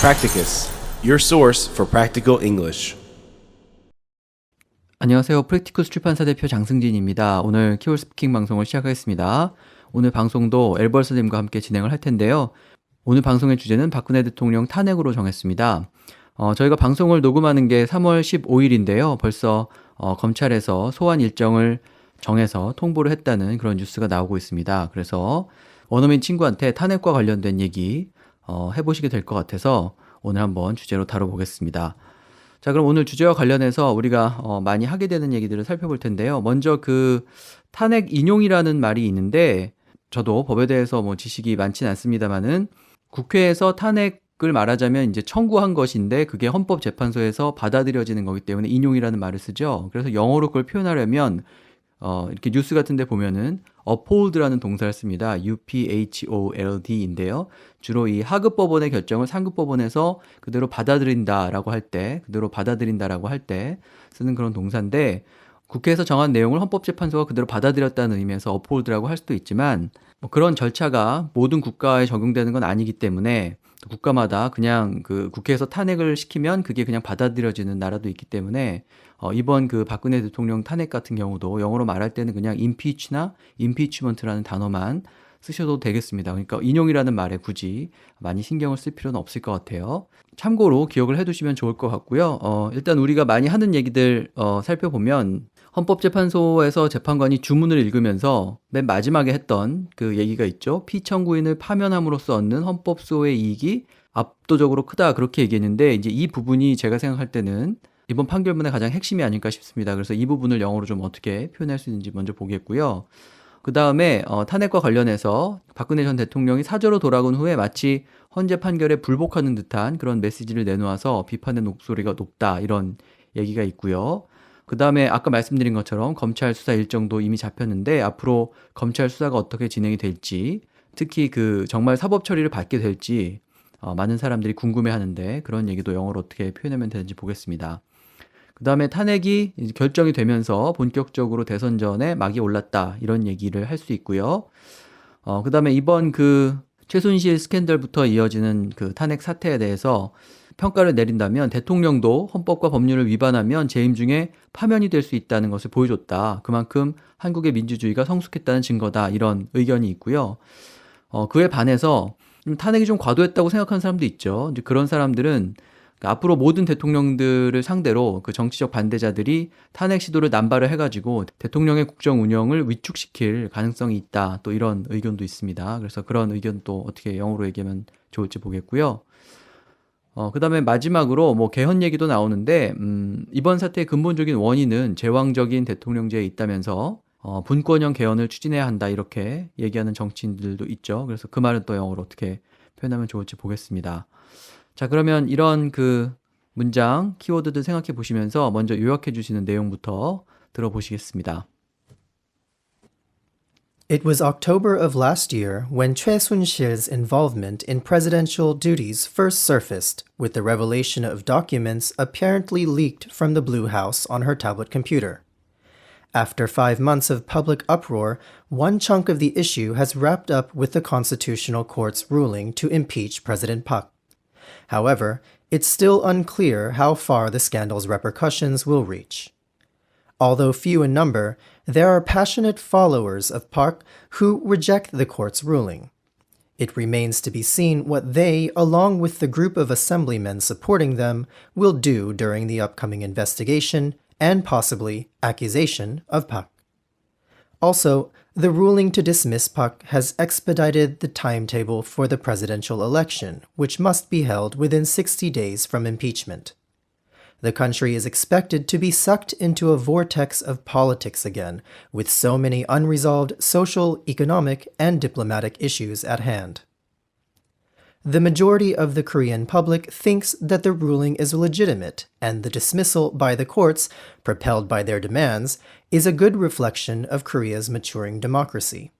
Practicus, your source for practical English. 안녕하세요. 프랙티쿠스 출판사 대표 장승진입니다. 오늘 키워드 스피킹 방송을 시작하겠습니다. 오늘 방송도 엘버스님과 함께 진행을 할 텐데요. 오늘 방송의 주제는 박근혜 대통령 탄핵으로 정했습니다. 저희가 방송을 녹음하는 게 3월 15일인데요. 벌써 검찰에서 소환 일정을 정해서 통보를 했다는 그런 뉴스가 나오고 있습니다. 그래서 원어민 친구한테 탄핵과 관련된 얘기 해보시게 될 것 같아서 오늘 한번 주제로 다뤄보겠습니다. 자, 그럼 오늘 주제와 관련해서 우리가 많이 하게 되는 얘기들을 살펴볼 텐데요. 먼저 그 탄핵 인용이라는 말이 있는데 저도 법에 대해서 뭐 지식이 많진 않습니다만은 국회에서 탄핵을 말하자면 이제 청구한 것인데 그게 헌법재판소에서 받아들여지는 거기 때문에 인용이라는 말을 쓰죠. 그래서 영어로 그걸 표현하려면 이렇게 뉴스 같은 데 보면은 uphold라는 동사를 씁니다. uphold인데요. 주로 이 하급 법원의 결정을 상급 법원에서 그대로 받아들인다라고 할 때 쓰는 그런 동사인데 국회에서 정한 내용을 헌법재판소가 그대로 받아들였다는 의미에서 uphold라고 할 수도 있지만 뭐 그런 절차가 모든 국가에 적용되는 건 아니기 때문에 국가마다 그냥 그 국회에서 탄핵을 시키면 그게 그냥 받아들여지는 나라도 있기 때문에 이번 그 박근혜 대통령 탄핵 같은 경우도 영어로 말할 때는 그냥 impeach나 impeachment라는 단어만 쓰셔도 되겠습니다. 그러니까 인용이라는 말에 굳이 많이 신경을 쓸 필요는 없을 것 같아요. 참고로 기억을 해두시면 좋을 것 같고요. 일단 우리가 많이 하는 얘기들 살펴보면 헌법재판소에서 재판관이 주문을 읽으면서 맨 마지막에 했던 그 얘기가 있죠. 피청구인을 파면함으로써 얻는 헌법소의 이익이 압도적으로 크다 그렇게 얘기했는데 이제 이 부분이 제가 생각할 때는 이번 판결문의 가장 핵심이 아닐까 싶습니다. 그래서 이 부분을 영어로 좀 어떻게 표현할 수 있는지 먼저 보겠고요. 그 다음에 탄핵과 관련해서 박근혜 전 대통령이 사저로 돌아온 후에 마치 헌재 판결에 불복하는 듯한 그런 메시지를 내놓아서 비판의 목소리가 높다 이런 얘기가 있고요. 그 다음에 아까 말씀드린 것처럼 검찰 수사 일정도 이미 잡혔는데 앞으로 검찰 수사가 어떻게 진행이 될지 특히 그 정말 사법 처리를 받게 될지 많은 사람들이 궁금해하는데 그런 얘기도 영어로 어떻게 표현하면 되는지 보겠습니다. 그 다음에 탄핵이 결정이 되면서 본격적으로 대선 전에 막이 올랐다 이런 얘기를 할 수 있고요. 그 다음에 이번 그 최순실 스캔들부터 이어지는 그 탄핵 사태에 대해서 평가를 내린다면 대통령도 헌법과 법률을 위반하면 재임 중에 파면이 될 수 있다는 것을 보여줬다. 그만큼 한국의 민주주의가 성숙했다는 증거다. 이런 의견이 있고요. 그에 반해서 탄핵이 좀 과도했다고 생각하는 사람도 있죠. 이제 그런 사람들은 앞으로 모든 대통령들을 상대로 그 정치적 반대자들이 탄핵 시도를 남발을 해가지고 대통령의 국정 운영을 위축시킬 가능성이 있다. 또 이런 의견도 있습니다. 그래서 그런 의견도 어떻게 영어로 얘기하면 좋을지 보겠고요. 그 다음에 마지막으로 뭐 개헌 얘기도 나오는데, 이번 사태의 근본적인 원인은 제왕적인 대통령제에 있다면서, 분권형 개헌을 추진해야 한다, 이렇게 얘기하는 정치인들도 있죠. 그래서 그 말은 또 영어로 어떻게 표현하면 좋을지 보겠습니다. 자, 그러면 이런 그 문장, 키워드들 생각해 보시면서 먼저 요약해 주시는 내용부터 들어보시겠습니다. It was October of last year when Choi Soon-sil's involvement in presidential duties first surfaced with the revelation of documents apparently leaked from the Blue House on her tablet computer. After 5 months of public uproar, one chunk of the issue has wrapped up with the Constitutional Court's ruling to impeach President Park. However, it's still unclear how far the scandal's repercussions will reach. Although few in number, there are passionate followers of Park who reject the court's ruling. It remains to be seen what they, along with the group of assemblymen supporting them, will do during the upcoming investigation and possibly accusation of Park. Also, the ruling to dismiss Park has expedited the timetable for the presidential election, which must be held within 60 days from impeachment. The country is expected to be sucked into a vortex of politics again, with so many unresolved social, economic, and diplomatic issues at hand. The majority of the Korean public thinks that the ruling is legitimate, and the dismissal by the courts, propelled by their demands, is a good reflection of Korea's maturing democracy.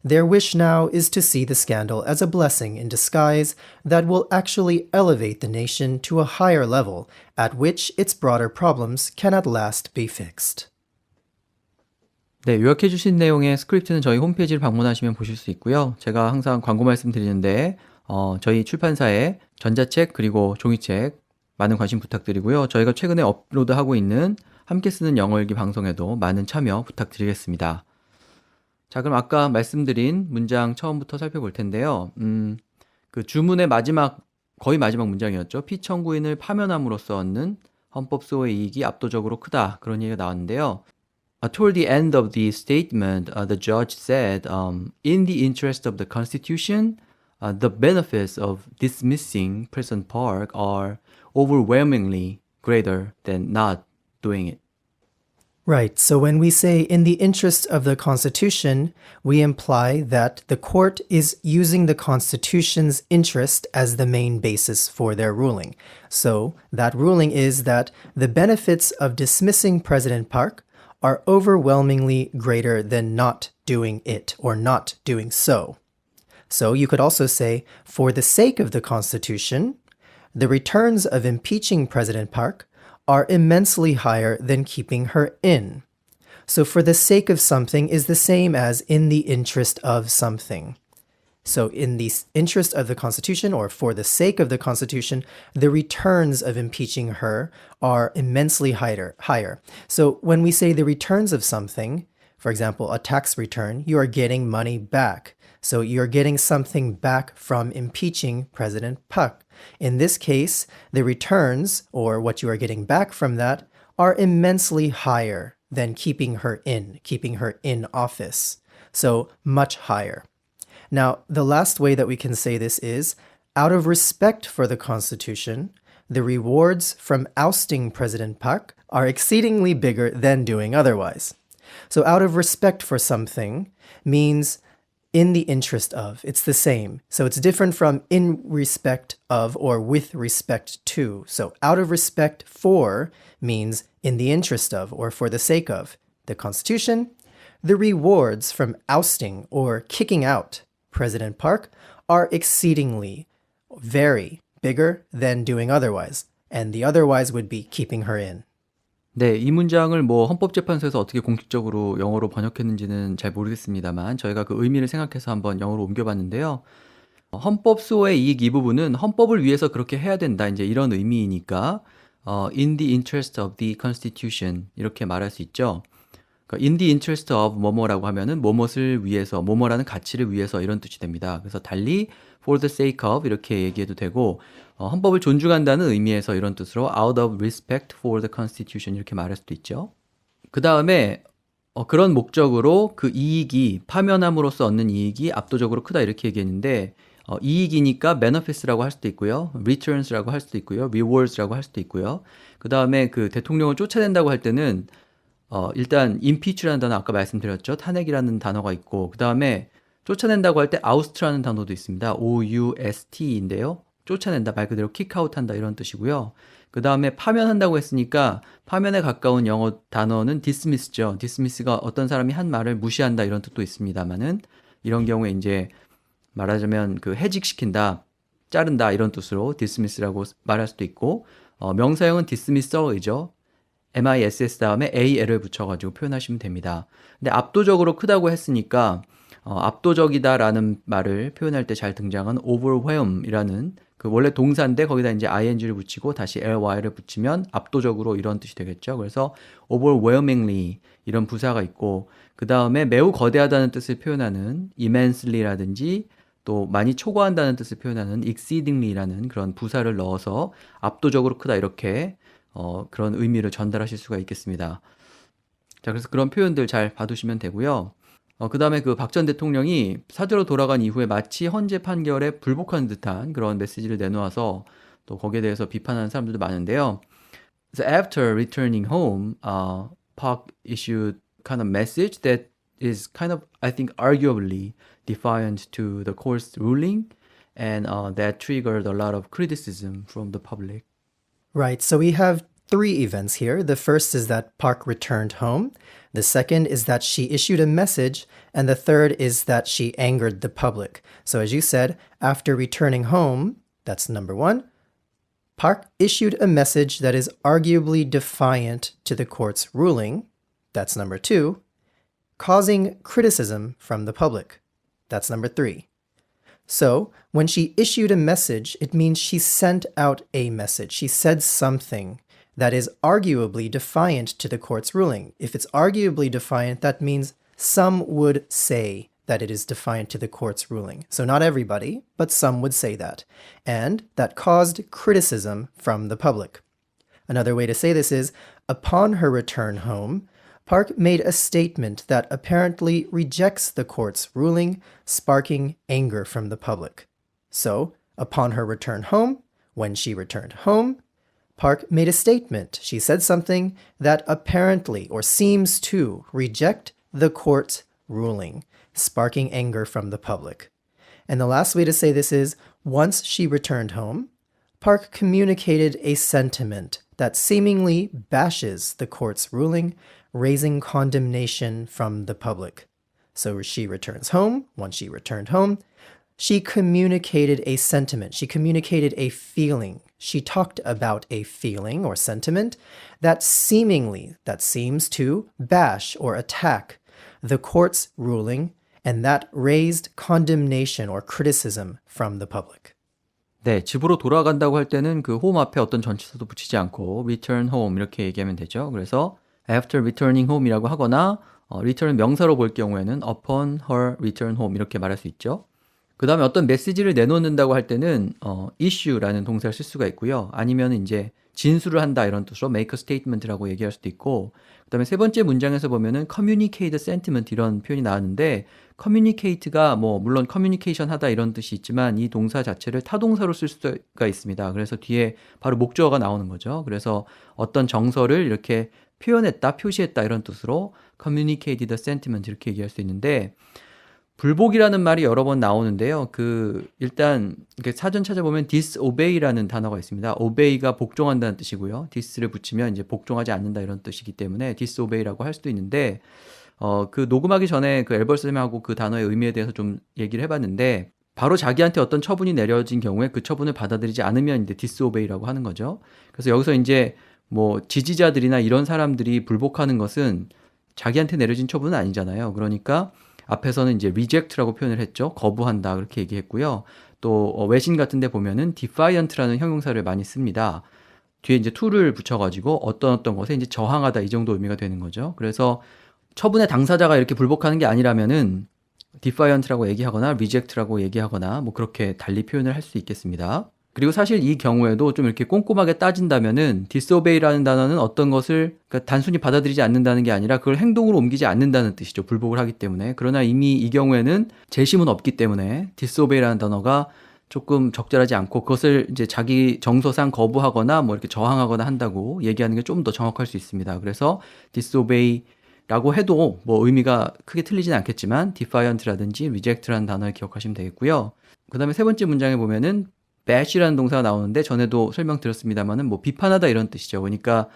Their wish now is to see the scandal as a blessing in disguise that will actually elevate the nation to a higher level at which its broader problems can at last be fixed. 네, 요약해 주신 내용의 스크립트는 저희 홈페이지를 방문하시면 보실 수 있고요. 제가 항상 광고 말씀드리는데 저희 출판사에 전자책 그리고 종이책 많은 관심 부탁드리고요. 저희가 최근에 업로드하고 있는 함께 쓰는 영어 일기 방송에도 많은 참여 부탁드리겠습니다. 자, 그럼 아까 말씀드린 문장 처음부터 살펴볼 텐데요. 그 주문의 거의 마지막 문장이었죠. 피청구인을 파면함으로써 얻는 헌법 수호의 이익이 압도적으로 크다. 그런 얘기가 나왔는데요. Toward the end of the statement, the judge said, in the interest of the Constitution, the benefits of dismissing President Park are overwhelmingly greater than not doing it. Right. So when we say in the interest of the Constitution, we imply that the court is using the Constitution's interest as the main basis for their ruling. So that ruling is that the benefits of dismissing President Park are overwhelmingly greater than not doing it or not doing so. So you could also say, for the sake of the Constitution, the returns of impeaching President Park are immensely higher than keeping her in. So for the sake of something is the same as in the interest of something. So in the interest of the Constitution or for the sake of the Constitution, the returns of impeaching her are immensely higher. So when we say the returns of something, for example, a tax return, you are getting money back. So you're getting something back from impeaching President Park. In this case, the returns, or what you are getting back from that, are immensely higher than keeping her in office. So much higher. Now, the last way that we can say this is, out of respect for the Constitution, the rewards from ousting President Park are exceedingly bigger than doing otherwise. So out of respect for something means in the interest of. It's the same. So it's different from in respect of or with respect to. So out of respect for means in the interest of or for the sake of the Constitution. The rewards from ousting or kicking out President Park are exceedingly, very bigger than doing otherwise. And the otherwise would be keeping her in. 네, 이 문장을 헌법재판소에서 어떻게 공식적으로 영어로 번역했는지는 잘 모르겠습니다만 저희가 그 의미를 생각해서 한번 영어로 옮겨봤는데요. 헌법 수호의 이익 이 부분은 헌법을 위해서 그렇게 해야 된다. 이제 이런 의미이니까 in the interest of the Constitution 이렇게 말할 수 있죠. 그러니까 in the interest of 뭐뭐라고 하면은 뭐뭇을 위해서, 뭐뭐라는 가치를 위해서 이런 뜻이 됩니다. 그래서 달리 for the sake of 이렇게 얘기해도 되고 헌법을 존중한다는 의미에서 이런 뜻으로 out of respect for the Constitution 이렇게 말할 수도 있죠. 그 다음에 그런 목적으로 그 이익이 파면함으로써 얻는 이익이 압도적으로 크다 이렇게 얘기했는데 이익이니까 benefits라고 할 수도 있고요. returns라고 할 수도 있고요. rewards라고 할 수도 있고요. 그 다음에 그 대통령을 쫓아낸다고 할 때는 일단 impeach라는 단어 아까 말씀드렸죠. 탄핵이라는 단어가 있고 그 다음에 쫓아낸다고 할 때 oust라는 단어도 있습니다. O-U-S-T인데요. 쫓아낸다, 말 그대로 킥아웃한다 이런 뜻이고요. 그 다음에 파면한다고 했으니까 파면에 가까운 영어 단어는 dismiss죠. dismiss가 어떤 사람이 한 말을 무시한다 이런 뜻도 있습니다만은 이런 경우에 이제 말하자면 그 해직시킨다, 자른다 이런 뜻으로 dismiss라고 말할 수도 있고 명사형은 dismissal이죠. miss 다음에 al을 붙여가지고 표현하시면 됩니다. 근데 압도적으로 크다고 했으니까 압도적이다라는 말을 표현할 때 잘 등장한 overwhelm이라는 그 원래 동사인데 거기다 이제 ing를 붙이고 다시 ly를 붙이면 압도적으로 이런 뜻이 되겠죠. 그래서 overwhelmingly 이런 부사가 있고 그 다음에 매우 거대하다는 뜻을 표현하는 immensely라든지 또 많이 초과한다는 뜻을 표현하는 exceedingly라는 그런 부사를 넣어서 압도적으로 크다 이렇게 그런 의미를 전달하실 수가 있겠습니다. 자, 그래서 그런 표현들 잘 봐두시면 되고요. 그 다음에 그 박 전 대통령이 사저로 돌아간 이후에 마치 헌재 판결에 불복하는 듯한 그런 메시지를 내놓아서 또 거기에 대해서 비판하는 사람들도 많은데요. So after returning home, Park issued kind of message that is kind of, I think, arguably defiant to the court's ruling, and that triggered a lot of criticism from the public. Right. So we have three events here. The first is that Park returned home. The second is that she issued a message. And the third is that she angered the public. So as you said, after returning home, that's number one, Park issued a message that is arguably defiant to the court's ruling. That's number two, causing criticism from the public. That's number three. So, when she issued a message, it means she sent out a message. She said something that is arguably defiant to the court's ruling. If it's arguably defiant, that means some would say that it is defiant to the court's ruling. So not everybody, but some would say that. And that caused criticism from the public. Another way to say this is, upon her return home, Park made a statement that apparently rejects the court's ruling, sparking anger from the public. So, upon her return home, when she returned home, Park made a statement. She said something that apparently or seems to reject the court's ruling, sparking anger from the public. And the last way to say this is, once she returned home, Park communicated a sentiment that seemingly bashes the court's ruling, raising condemnation from the public. So she returns home. Once she returned home, she communicated a sentiment. She communicated a feeling. She talked about a feeling or sentiment that seems to bash or attack the court's ruling, and that raised condemnation or criticism from the public. 네, 집으로 돌아간다고 할 때는 그 home 앞에 어떤 전치사도 붙이지 않고 return home 이렇게 얘기하면 되죠. 그래서 after returning home이라고 하거나 return은 명사로 볼 경우에는 upon her return home 이렇게 말할 수 있죠. 그 다음에 어떤 메시지를 내놓는다고 할 때는 issue라는 동사를 쓸 수가 있고요. 아니면 이제 진술을 한다 이런 뜻으로 make a statement라고 얘기할 수도 있고, 그 다음에 세 번째 문장에서 보면은 communicate sentiment 이런 표현이 나왔는데, communicate가 뭐 물론 communication 하다 이런 뜻이 있지만 이 동사 자체를 타동사로 쓸 수가 있습니다. 그래서 뒤에 바로 목적어가 나오는 거죠. 그래서 어떤 정서를 이렇게 표현했다, 표시했다 이런 뜻으로 communicated sentiment 이렇게 얘기할 수 있는데, 불복이라는 말이 여러 번 나오는데요. 일단 사전 찾아보면 disobey라는 단어가 있습니다. obey가 복종한다는 뜻이고요. dis를 붙이면 이제 복종하지 않는다 이런 뜻이기 때문에 disobey라고 할 수도 있는데, 녹음하기 전에 엘벌 쌤하고 그 단어의 의미에 대해서 좀 얘기를 해봤는데, 바로 자기한테 어떤 처분이 내려진 경우에 그 처분을 받아들이지 않으면 이제 disobey라고 하는 거죠. 그래서 여기서 이제 뭐 지지자들이나 이런 사람들이 불복하는 것은 자기한테 내려진 처분은 아니잖아요. 그러니까 앞에서는 이제 reject라고 표현을 했죠. 거부한다 그렇게 얘기했고요. 또 외신 같은 데 보면은 defiant라는 형용사를 많이 씁니다. 뒤에 이제 to를 붙여가지고 어떤 것에 이제 저항하다 이 정도 의미가 되는 거죠. 그래서 처분의 당사자가 이렇게 불복하는 게 아니라면은 defiant라고 얘기하거나 reject라고 얘기하거나 뭐 그렇게 달리 표현을 할 수 있겠습니다. 그리고 사실 이 경우에도 좀 이렇게 꼼꼼하게 따진다면은 disobey라는 단어는 어떤 것을 그러니까 단순히 받아들이지 않는다는 게 아니라 그걸 행동으로 옮기지 않는다는 뜻이죠. 불복을 하기 때문에. 그러나 이미 이 경우에는 재심은 없기 때문에 disobey라는 단어가 조금 적절하지 않고 그것을 이제 자기 정서상 거부하거나 뭐 이렇게 저항하거나 한다고 얘기하는 게 좀 더 정확할 수 있습니다. 그래서 disobey라고 해도 뭐 의미가 크게 틀리진 않겠지만 defiant라든지 reject라는 단어를 기억하시면 되겠고요. 그 다음에 세 번째 문장에 보면은 bash라는 동사가 나오는데 전에도 설명드렸습니다만은 뭐 비판하다 이런 뜻이죠. 그러니까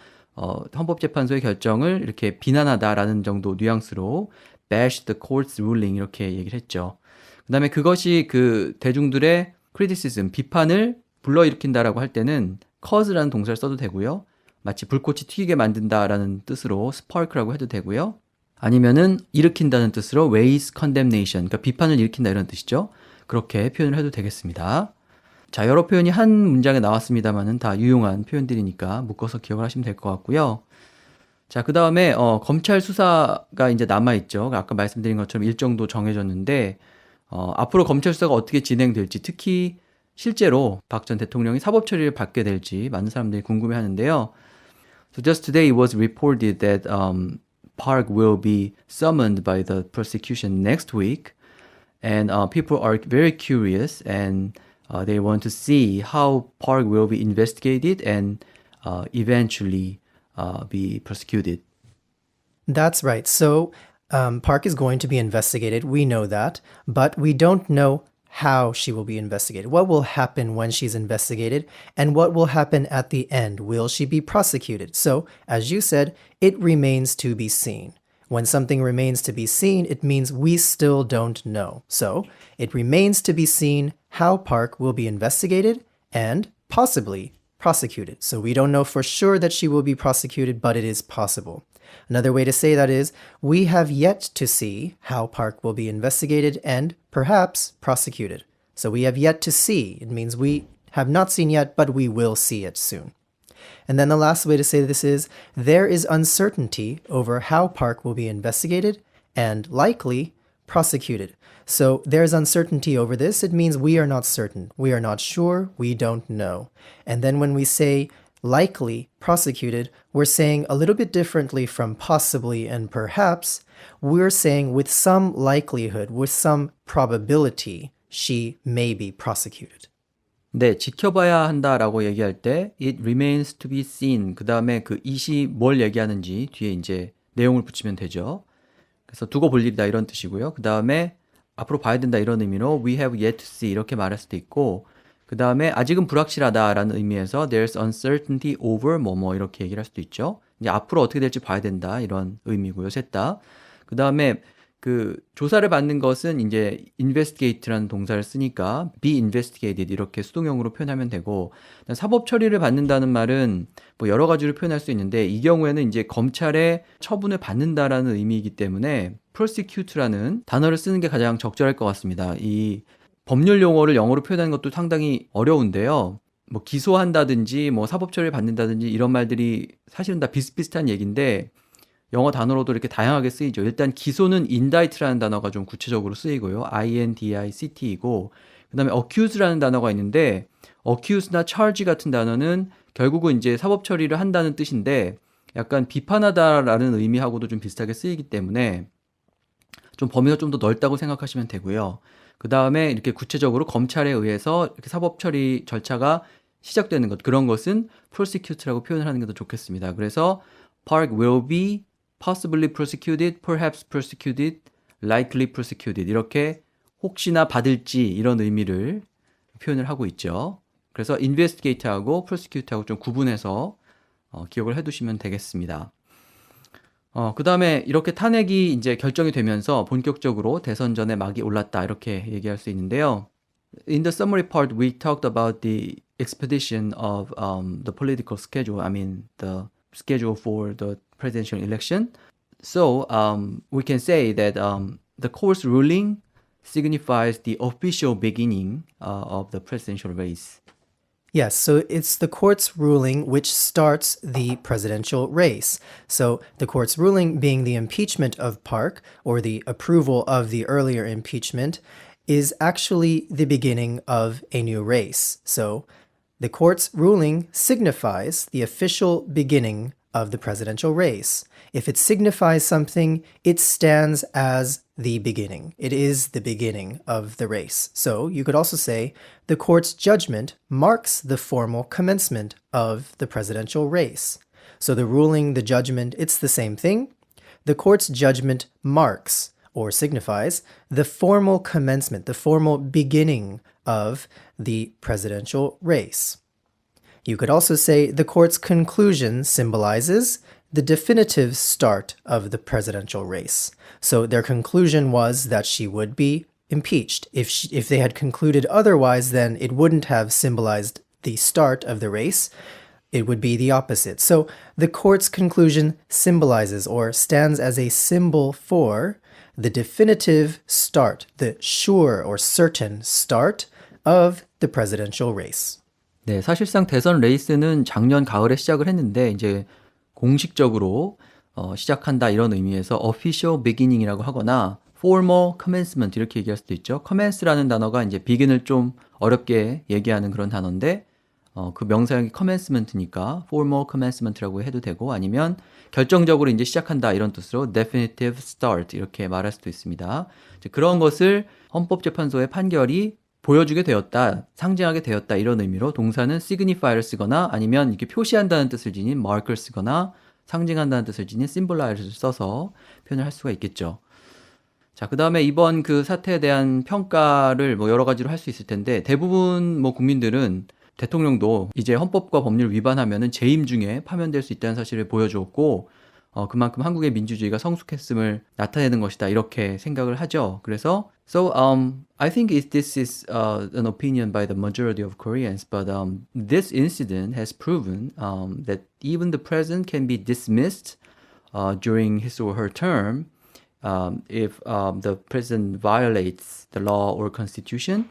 헌법재판소의 결정을 이렇게 비난하다라는 정도 뉘앙스로 bash the court's ruling 이렇게 얘기를 했죠. 그다음에 그것이 그 대중들의 criticism, 비판을 불러일으킨다라고 할 때는 cause라는 동사를 써도 되고요. 마치 불꽃이 튀게 만든다라는 뜻으로 spark라고 해도 되고요. 아니면은 일으킨다는 뜻으로 raise condemnation, 그러니까 비판을 일으킨다 이런 뜻이죠. 그렇게 표현을 해도 되겠습니다. 자, 여러 표현이 한 문장에 나왔습니다만은 다 유용한 표현들이니까 묶어서 기억을 하시면 될 것 같고요. 자, 그 다음에 검찰 수사가 이제 남아있죠. 아까 말씀드린 것처럼 일정도 정해졌는데 앞으로 검찰 수사가 어떻게 진행될지, 특히 실제로 박 전 대통령이 사법 처리를 받게 될지 많은 사람들이 궁금해하는데요. So just today it was reported that Park will be summoned by the prosecution next week, and people are very curious and they want to see how Park will be investigated and eventually be prosecuted. That's right. So Park is going to be investigated. We know that, but we don't know how she will be investigated. What will happen when she's investigated, and what will happen at the end? Will she be prosecuted? So, as you said, it remains to be seen. When something remains to be seen, it means we still don't know. So, it remains to be seen how Park will be investigated and possibly prosecuted. So, we don't know for sure that she will be prosecuted, but it is possible. Another way to say that is, we have yet to see how Park will be investigated and perhaps prosecuted. So we have yet to see. It means we have not seen yet, but we will see it soon. And then the last way to say this is, there is uncertainty over how Park will be investigated and likely prosecuted. So there's uncertainty over this. It means we are not certain. We are not sure. We don't know. And then when we say likely prosecuted, we're saying a little bit differently from possibly and perhaps. We're saying with some likelihood, with some probability, she may be prosecuted. 네, 지켜봐야 한다라고 얘기할 때 it remains to be seen. 그 다음에 그 it이 뭘 얘기하는지 뒤에 이제 내용을 붙이면 되죠. 그래서 두고 볼 일이다 이런 뜻이고요. 그 다음에 앞으로 봐야 된다 이런 의미로 we have yet to see 이렇게 말할 수도 있고 그 다음에 아직은 불확실하다라는 의미에서 there's uncertainty over 뭐뭐 이렇게 얘기를 할 수도 있죠. 이제 앞으로 어떻게 될지 봐야 된다 이런 의미고요. 셋 다. 그 다음에 그 조사를 받는 것은 이제 investigate라는 동사를 쓰니까 be investigated 이렇게 수동형으로 표현하면 되고 사법 처리를 받는다는 말은 뭐 여러 가지로 표현할 수 있는데 이 경우에는 이제 검찰의 처분을 받는다라는 의미이기 때문에 prosecute라는 단어를 쓰는 게 가장 적절할 것 같습니다. 이 법률 용어를 영어로 표현하는 것도 상당히 어려운데요. 뭐 기소한다든지 뭐 사법 처리를 받는다든지 이런 말들이 사실은 다 비슷비슷한 얘기인데 영어 단어로도 이렇게 다양하게 쓰이죠. 일단 기소는 indict라는 단어가 좀 구체적으로 쓰이고요. indict이고 그 다음에 accuse라는 단어가 있는데 accuse나 charge 같은 단어는 결국은 이제 사법 처리를 한다는 뜻인데 약간 비판하다라는 의미하고도 좀 비슷하게 쓰이기 때문에 좀 범위가 좀 더 넓다고 생각하시면 되고요. 그 다음에 이렇게 구체적으로 검찰에 의해서 이렇게 사법 처리 절차가 시작되는 것 그런 것은 prosecute라고 표현을 하는 게 더 좋겠습니다. 그래서 Park will be possibly prosecuted, perhaps prosecuted, likely prosecuted 이렇게 혹시나 받을지 이런 의미를 표현을 하고 있죠. 그래서 investigate하고 prosecute하고 좀 구분해서 기억을 해두시면 되겠습니다. 그 다음에 이렇게 탄핵이 이제 결정이 되면서 본격적으로 대선 전에 막이 올랐다 이렇게 얘기할 수 있는데요. In the summary part, we talked about the expedition of the political schedule. I mean, the schedule for the presidential election. So we can say that the court's ruling signifies the official beginning of the presidential race. Yes, so it's the court's ruling which starts the presidential race. So the court's ruling being the impeachment of Park or the approval of the earlier impeachment is actually the beginning of a new race. So the court's ruling signifies the official beginning of the presidential race. If it signifies something, it stands as the beginning. It is the beginning of the race. So you could also say the court's judgment marks the formal commencement of the presidential race. So the ruling, the judgment, it's the same thing. The court's judgment marks or signifies the formal commencement, the formal beginning of the presidential race. You could also say the court's conclusion symbolizes the definitive start of the presidential race. So their conclusion was that she would be impeached. If they had concluded otherwise, then it wouldn't have symbolized the start of the race. It would be the opposite. So the court's conclusion symbolizes or stands as a symbol for the definitive start, the sure or certain start of the presidential race. 네, 사실상 대선 레이스는 작년 가을에 시작을 했는데 이제 공식적으로 시작한다 이런 의미에서 official beginning이라고 하거나 formal commencement 이렇게 얘기할 수도 있죠. commence라는 단어가 이제 begin을 좀 어렵게 얘기하는 그런 단어인데 그 명사형이 commencement니까 formal commencement라고 해도 되고 아니면 결정적으로 이제 시작한다 이런 뜻으로 definitive start 이렇게 말할 수도 있습니다. 이제 그런 것을 헌법재판소의 판결이 보여주게 되었다, 상징하게 되었다 이런 의미로 동사는 signify를 쓰거나 아니면 이렇게 표시한다는 뜻을 지닌 mark를 쓰거나 상징한다는 뜻을 지닌 symbolize를 써서 표현을 할 수가 있겠죠. 자, 그 다음에 이번 그 사태에 대한 평가를 뭐 여러 가지로 할 수 있을 텐데 대부분 뭐 국민들은 대통령도 이제 헌법과 법률 위반하면은 재임 중에 파면될 수 있다는 사실을 보여주었고 그만큼 한국의 민주주의가 성숙했음을 나타내는 것이다 이렇게 생각을 하죠. 그래서 I think this is an opinion by the majority of Koreans, but this incident has proven that even the president can be dismissed during his or her term if the president violates the law or constitution.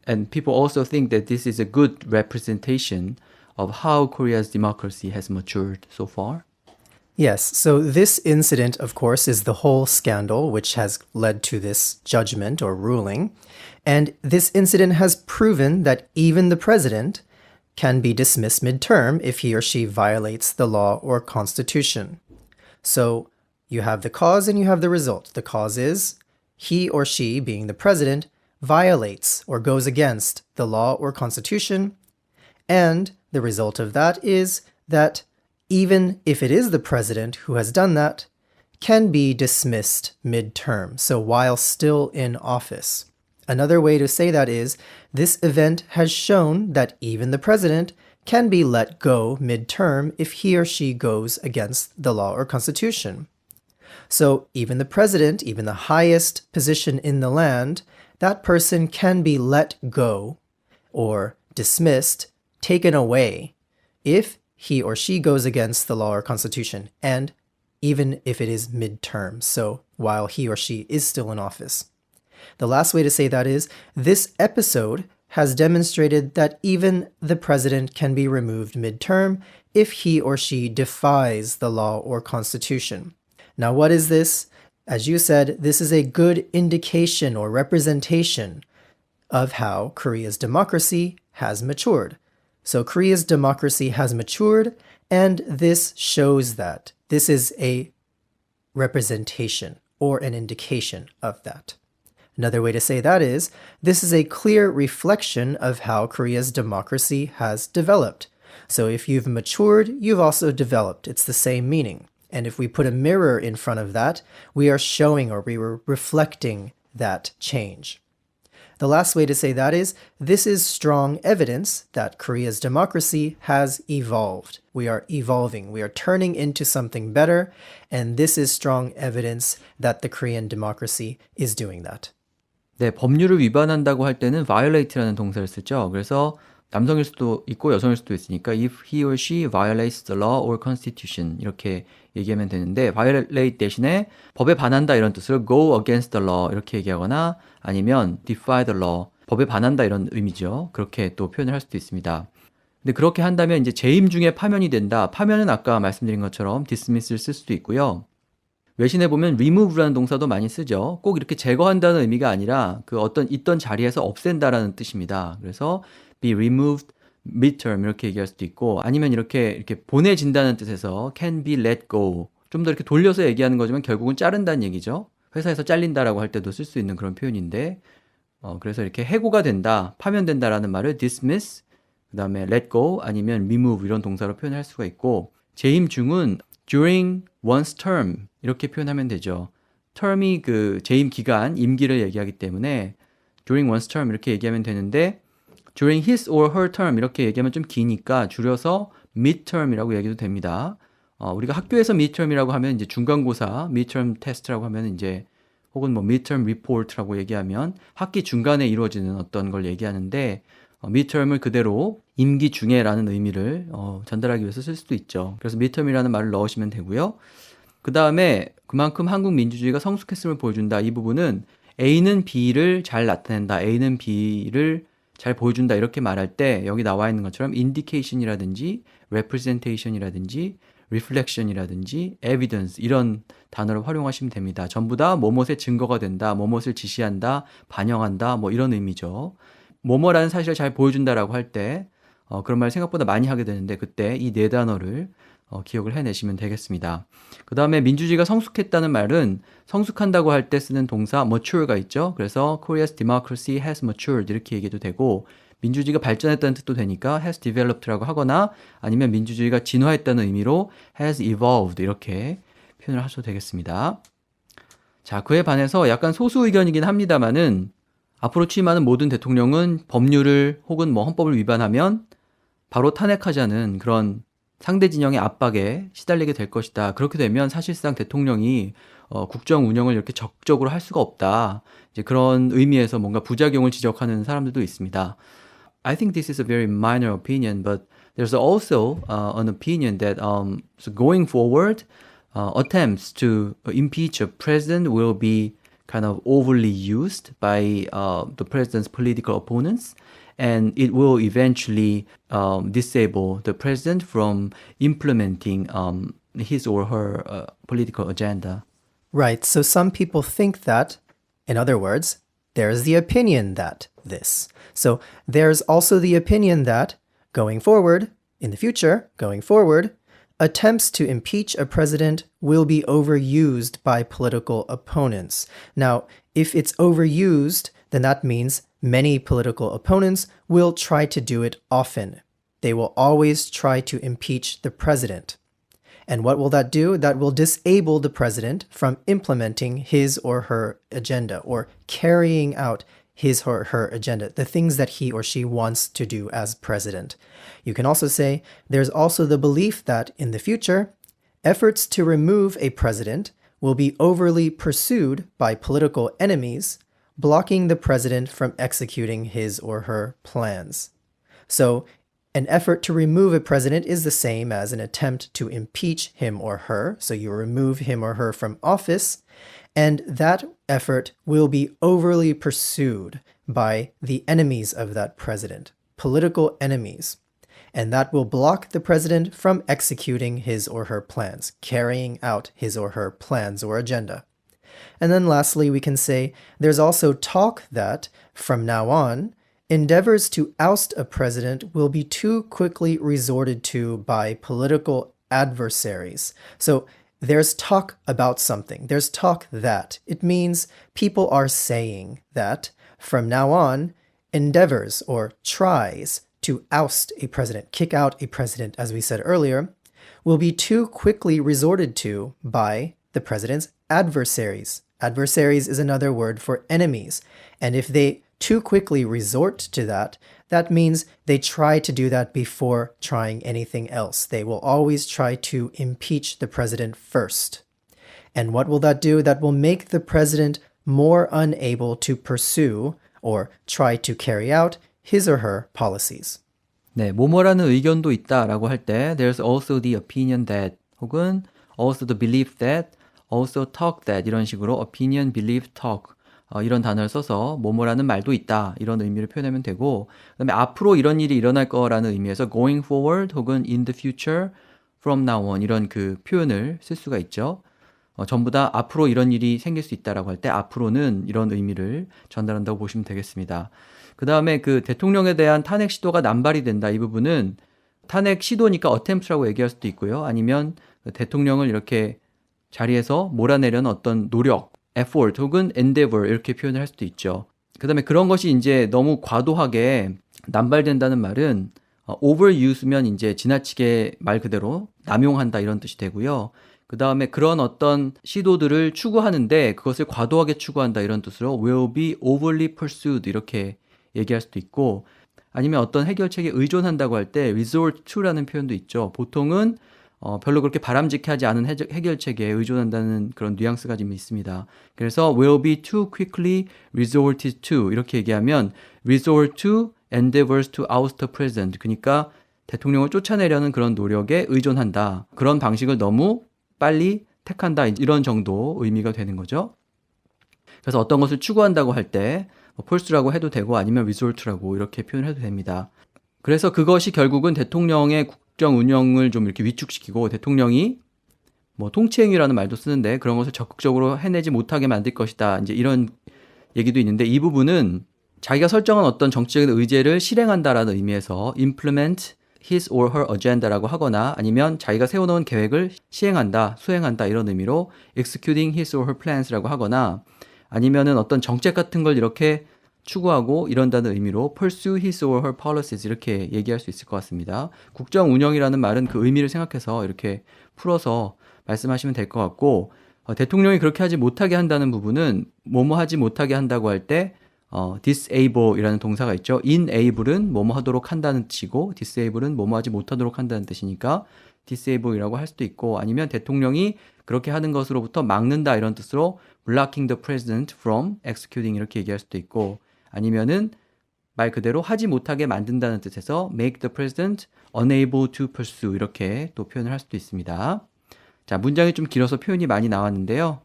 And people also think that this is a good representation of how Korea's democracy has matured so far. Yes, so this incident, of course, is the whole scandal which has led to this judgment or ruling. And this incident has proven that even the president can be dismissed midterm if he or she violates the law or constitution. So you have the cause and you have the result. The cause is he or she, being the president, violates or goes against the law or constitution. And the result of that is that even if it is the president who has done that, can be dismissed midterm, so while still in office. Another way to say that is, this event has shown that even the president can be let go midterm if he or she goes against the law or constitution. So even the president, even the highest position in the land, that person can be let go or dismissed, taken away, if he or she goes against the law or constitution, and even if it is midterm, so while he or she is still in office. The last way to say that is, this episode has demonstrated that even the president can be removed midterm if he or she defies the law or constitution. Now, what is this? As you said, this is a good indication or representation of how Korea's democracy has matured. So Korea's democracy has matured, and this shows that. This is a representation or an indication of that. Another way to say that is, this is a clear reflection of how Korea's democracy has developed. So if you've matured, you've also developed. It's the same meaning. And if we put a mirror in front of that, we are showing or we were reflecting that change. The last way to say that is, this is strong evidence that Korea's democracy has evolved. We are evolving. We are turning into something better, and this is strong evidence that the Korean democracy is doing that. 네, 법률을 위반한다고 할 때는 violate라는 동사를 쓰죠. 그래서 남성일 수도 있고 여성일 수도 있으니까 if he or she violates the law or constitution 이렇게 얘기하면 되는데 violate 대신에 법에 반한다 이런 뜻으로 go against the law 이렇게 얘기하거나 아니면 defy the law 법에 반한다 이런 의미죠. 그렇게 또 표현을 할 수도 있습니다. 근데 그렇게 한다면 이제 재임 중에 파면이 된다. 파면은 아까 말씀드린 것처럼 dismiss를 쓸 수도 있고요. 외신에 보면 remove라는 동사도 많이 쓰죠. 꼭 이렇게 제거한다는 의미가 아니라 그 어떤 있던 자리에서 없앤다라는 뜻입니다. 그래서 be removed midterm 이렇게 얘기할 수도 있고 아니면 이렇게 보내진다는 뜻에서 can be let go 좀 더 이렇게 돌려서 얘기하는 거지만 결국은 자른다는 얘기죠. 회사에서 잘린다라고 할 때도 쓸 수 있는 그런 표현인데 그래서 이렇게 해고가 된다, 파면된다라는 말을 dismiss, 그 다음에 let go 아니면 remove 이런 동사로 표현할 수가 있고 재임 중은 during one's term 이렇게 표현하면 되죠. term이 그 재임 기간, 임기를 얘기하기 때문에 during one's term 이렇게 얘기하면 되는데 during his or her term 이렇게 얘기하면 좀 기니까 줄여서 midterm이라고 얘기도 됩니다. 우리가 학교에서 midterm이라고 하면 이제 중간고사 midterm test라고 하면 이제 혹은 뭐 midterm report라고 얘기하면 학기 중간에 이루어지는 어떤 걸 얘기하는데 midterm을 그대로 임기 중에라는 의미를 전달하기 위해서 쓸 수도 있죠. 그래서 midterm이라는 말을 넣으시면 되고요. 그 다음에 그만큼 한국 민주주의가 성숙했음을 보여준다. 이 부분은 A는 B를 잘 나타낸다. A는 B를 잘 보여준다. 이렇게 말할 때 여기 나와 있는 것처럼 indication이라든지 representation이라든지 reflection이라든지 evidence 이런 단어를 활용하시면 됩니다. 전부 다 뭐뭇의 증거가 된다. 뭐뭇을 지시한다. 반영한다. 뭐 이런 의미죠. 뭐뭐라는 사실을 잘 보여준다라고 할 때 그런 말 생각보다 많이 하게 되는데 그때 이 네 단어를 기억을 해내시면 되겠습니다. 그 다음에 민주주의가 성숙했다는 말은 성숙한다고 할 때 쓰는 동사 mature가 있죠. 그래서 Korea's democracy has matured 이렇게 얘기해도 되고 민주주의가 발전했다는 뜻도 되니까 has developed라고 하거나 아니면 민주주의가 진화했다는 의미로 has evolved 이렇게 표현을 하셔도 되겠습니다. 자, 그에 반해서 약간 소수 의견이긴 합니다만은 앞으로 취임하는 모든 대통령은 법률을 혹은 뭐 헌법을 위반하면 바로 탄핵하자는 그런 상대 진영의 압박에 시달리게 될 것이다. 그렇게 되면 사실상 대통령이 국정 운영을 이렇게 적극적으로 할 수가 없다. 이제 그런 의미에서 뭔가 부작용을 지적하는 사람들도 있습니다. I think this is a very minor opinion, but there's also an opinion that so going forward, attempts to impeach a president will be kind of overly used by the president's political opponents, and it will eventually disable the president from implementing his or her political agenda. Right, so some people think that, in other words, there's the opinion that this. So there's also the opinion that, going forward, in the future, going forward, attempts to impeach a president will be overused by political opponents. Now, if it's overused, then that means many political opponents will try to do it often. They will always try to impeach the president. And what will that do? That will disable the president from implementing his or her agenda or carrying out his or her agenda, the things that he or she wants to do as president. You can also say there's also the belief that in the future, efforts to remove a president will be overly pursued by political enemies, blocking the president from executing his or her plans. So, an effort to remove a president is the same as an attempt to impeach him or her. So you remove him or her from office, and that effort will be overly pursued by the enemies of that president, political enemies. And that will block the president from executing his or her plans, carrying out his or her plans or agenda. And then lastly, we can say there's also talk that, from now on, endeavors to oust a president will be too quickly resorted to by political adversaries. So there's talk about something. There's talk that. It means people are saying that, from now on, endeavors or tries to oust a president, kick out a president, as we said earlier, will be too quickly resorted to by the president's adversaries. Adversaries is another word for enemies. And if they too quickly resort to that, that means they try to do that before trying anything else. They will always try to impeach the president first. And what will that do? That will make the president more unable to pursue or try to carry out his or her policies. 네, 뭐뭐라는 의견도 있다라고 할 때 there's also the opinion that 혹은 also the belief that, also talk that 이런 식으로 opinion, belief, talk 이런 단어를 써서 뭐뭐라는 말도 있다 이런 의미를 표현하면 되고 그다음에 앞으로 이런 일이 일어날 거라는 의미에서 going forward 혹은 in the future, from now on 이런 그 표현을 쓸 수가 있죠. 전부 다 앞으로 이런 일이 생길 수 있다라고 할 때 앞으로는 이런 의미를 전달한다고 보시면 되겠습니다. 그 다음에 그 대통령에 대한 탄핵 시도가 남발이 된다 이 부분은 탄핵 시도니까 attempt라고 얘기할 수도 있고요. 아니면 대통령을 이렇게 자리에서 몰아내려는 어떤 노력 effort 혹은 endeavor 이렇게 표현을 할 수도 있죠. 그 다음에 그런 것이 이제 너무 과도하게 남발된다는 말은 overuse면 이제 지나치게 말 그대로 남용한다 이런 뜻이 되고요. 그 다음에 그런 어떤 시도들을 추구하는데 그것을 과도하게 추구한다 이런 뜻으로 will be overly pursued 이렇게 얘기할 수도 있고 아니면 어떤 해결책에 의존한다고 할 때 resort to라는 표현도 있죠. 보통은 별로 그렇게 바람직해 하지 않은 해결책에 의존한다는 그런 뉘앙스가 좀 있습니다. 그래서 will be too quickly resorted to 이렇게 얘기하면 resort to endeavors to oust the president 그러니까 대통령을 쫓아내려는 그런 노력에 의존한다. 그런 방식을 너무 빨리 택한다. 이런 정도 의미가 되는 거죠. 그래서 어떤 것을 추구한다고 할 때 pursue라고 해도 되고 아니면 resort라고 이렇게 표현해도 됩니다. 그래서 그것이 결국은 대통령의 국정 운영을 좀 이렇게 위축시키고 대통령이 뭐 통치행위라는 말도 쓰는데 그런 것을 적극적으로 해내지 못하게 만들 것이다. 이제 이런 얘기도 있는데 이 부분은 자기가 설정한 어떤 정치적인 의제를 실행한다라는 의미에서 implement his or her agenda라고 하거나 아니면 자기가 세워놓은 계획을 시행한다, 수행한다 이런 의미로 executing his or her plans라고 하거나 아니면은 어떤 정책 같은 걸 이렇게 추구하고 이런다는 의미로 pursue his or her policies 이렇게 얘기할 수 있을 것 같습니다. 국정 운영이라는 말은 그 의미를 생각해서 이렇게 풀어서 말씀하시면 될 것 같고 대통령이 그렇게 하지 못하게 한다는 부분은 뭐뭐 하지 못하게 한다고 할 때 disable이라는 동사가 있죠. enable은 뭐뭐 하도록 한다는 뜻이고 disable은 뭐뭐 하지 못하도록 한다는 뜻이니까 disable이라고 할 수도 있고 아니면 대통령이 그렇게 하는 것으로부터 막는다 이런 뜻으로 blocking the president from executing 이렇게 얘기할 수도 있고 아니면은 말 그대로 하지 못하게 만든다는 뜻에서 make the president unable to pursue 이렇게 또 표현을 할 수도 있습니다. 자, 문장이 좀 길어서 표현이 많이 나왔는데요.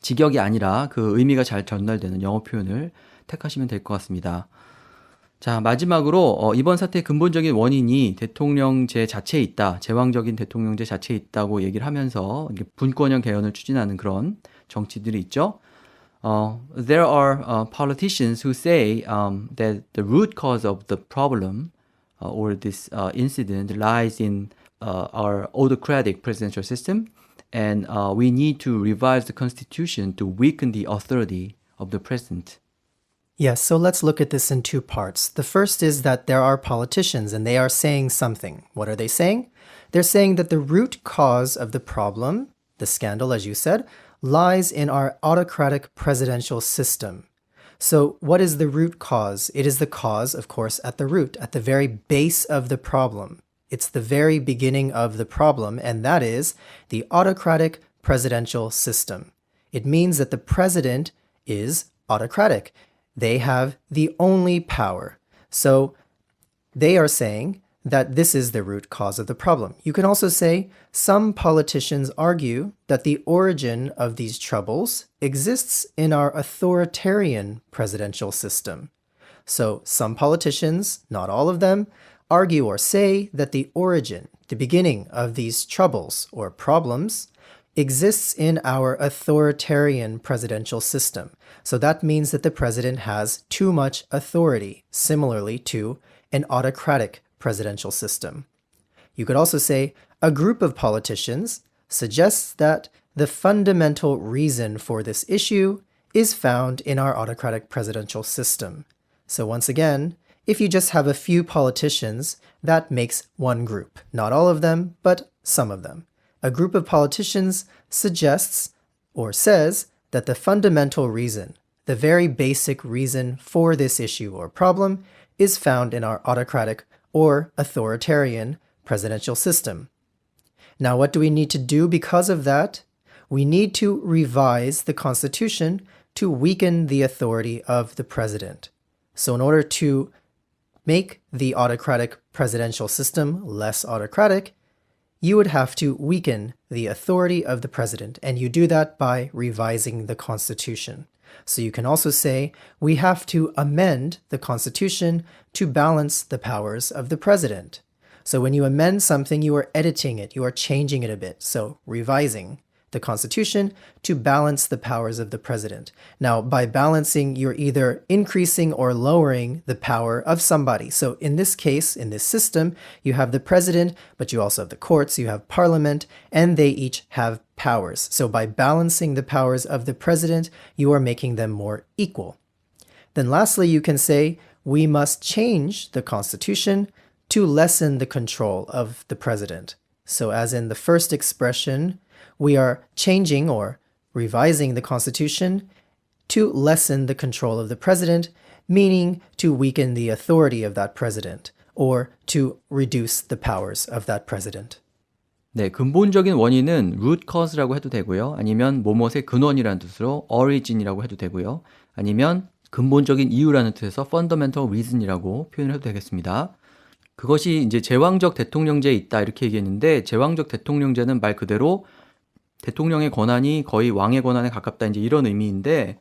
직역이 아니라 그 의미가 잘 전달되는 영어 표현을 택하시면 될 것 같습니다. 자, 마지막으로 이번 사태의 근본적인 원인이 대통령제 자체에 있다, 제왕적인 대통령제 자체에 있다고 얘기를 하면서 분권형 개헌을 추진하는 그런 정치들이 있죠. There are politicians who say that the root cause of the problem or this incident lies in our autocratic presidential system, and we need to revise the constitution to weaken the authority of the president. Yes, so let's look at this in two parts. The first is that there are politicians and they are saying something. What are they saying? They're saying that the root cause of the problem, the scandal, as you said, lies in our autocratic presidential system. So, what is the root cause? It is the cause, of course, at the root, at the very base of the problem. It's the very beginning of the problem, and that is the autocratic presidential system. It means that the president is autocratic. They have the only power. So they are saying that this is the root cause of the problem. You can also say some politicians argue that the origin of these troubles exists in our authoritarian presidential system. So some politicians, not all of them, argue or say that the origin, the beginning of these troubles or problems exists in our authoritarian presidential system. So that means that the president has too much authority, similarly to an autocratic presidential system. You could also say a group of politicians suggests that the fundamental reason for this issue is found in our autocratic presidential system. So once again, if you just have a few politicians, that makes one group. Not all of them, but some of them. A group of politicians suggests or says that the fundamental reason, the very basic reason for this issue or problem, is found in our autocratic or authoritarian presidential system. Now, what do we need to do because of that? We need to revise the Constitution to weaken the authority of the president. So in order to make the autocratic presidential system less autocratic, you would have to weaken the authority of the president, and you do that by revising the Constitution. So you can also say we have to amend the Constitution to balance the powers of the president. So when you amend something, you are editing it, you are changing it a bit. So revising the Constitution to balance the powers of the president. Now, by balancing, you're either increasing or lowering the power of somebody. So in this case, in this system, you have the president, but you also have the courts, you have parliament, and they each have powers. So by balancing the powers of the president, you are making them more equal. Then lastly, you can say, we must change the Constitution to lessen the control of the president. So as in the first expression, we are changing or revising the Constitution to lessen the control of the president, meaning to weaken the authority of that president or to reduce the powers of that president. 네, 근본적인 원인은 root cause라고 해도 되고요. 아니면 뭐뭇의 근원이라는 뜻으로 origin이라고 해도 되고요. 아니면 근본적인 이유라는 뜻에서 fundamental reason이라고 표현을 해도 되겠습니다. 그것이 이제 제왕적 대통령제에 있다 이렇게 얘기했는데 제왕적 대통령제는 말 그대로 대통령의 권한이 거의 왕의 권한에 가깝다 이제 이런 의미인데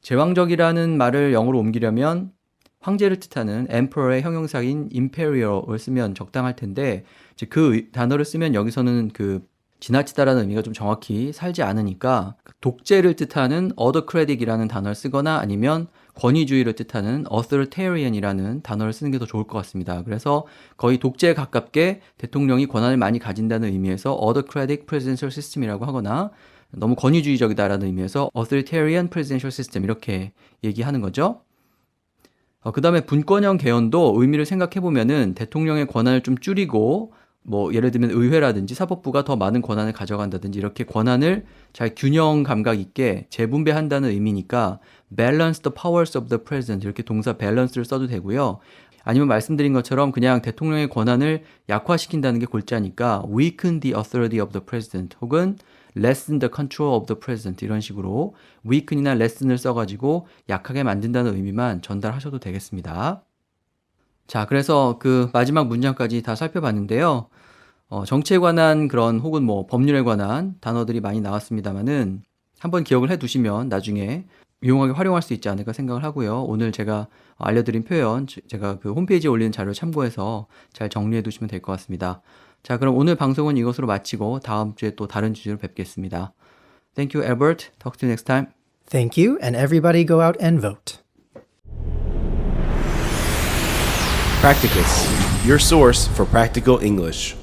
제왕적이라는 말을 영어로 옮기려면 황제를 뜻하는 emperor의 형용사인 imperial을 쓰면 적당할 텐데 이제 그 단어를 쓰면 여기서는 그 지나치다라는 의미가 좀 정확히 살지 않으니까 독재를 뜻하는 autocratic이라는 단어를 쓰거나 아니면 권위주의를 뜻하는 authoritarian이라는 단어를 쓰는 게 더 좋을 것 같습니다. 그래서 거의 독재에 가깝게 대통령이 권한을 많이 가진다는 의미에서 autocratic presidential system이라고 하거나 너무 권위주의적이다라는 의미에서 authoritarian presidential system 이렇게 얘기하는 거죠. 그 다음에 분권형 개헌도 의미를 생각해보면은 대통령의 권한을 좀 줄이고 뭐 예를 들면 의회라든지 사법부가 더 많은 권한을 가져간다든지 이렇게 권한을 잘 균형 감각 있게 재분배한다는 의미니까 balance the powers of the president 이렇게 동사 balance를 써도 되고요. 아니면 말씀드린 것처럼 그냥 대통령의 권한을 약화시킨다는 게 골자니까 weaken the authority of the president 혹은 lessen the control of the president 이런 식으로 weaken이나 lessen을 써가지고 약하게 만든다는 의미만 전달하셔도 되겠습니다. 자, 그래서 그 마지막 문장까지 다 살펴봤는데요. 정치에 관한 그런 혹은 뭐 법률에 관한 단어들이 많이 나왔습니다만은 한번 기억을 해두시면 나중에 유용하게 활용할 수 있지 않을까 생각을 하고요. 오늘 제가 알려드린 표현, 제가 그 홈페이지에 올리는 자료를 참고해서 잘 정리해 두시면 될 것 같습니다. 자, 그럼 오늘 방송은 이것으로 마치고 다음 주에 또 다른 주제로 뵙겠습니다. Thank you, Albert. Talk to you next time. Thank you, and everybody go out and vote. Practicus, your source for practical English.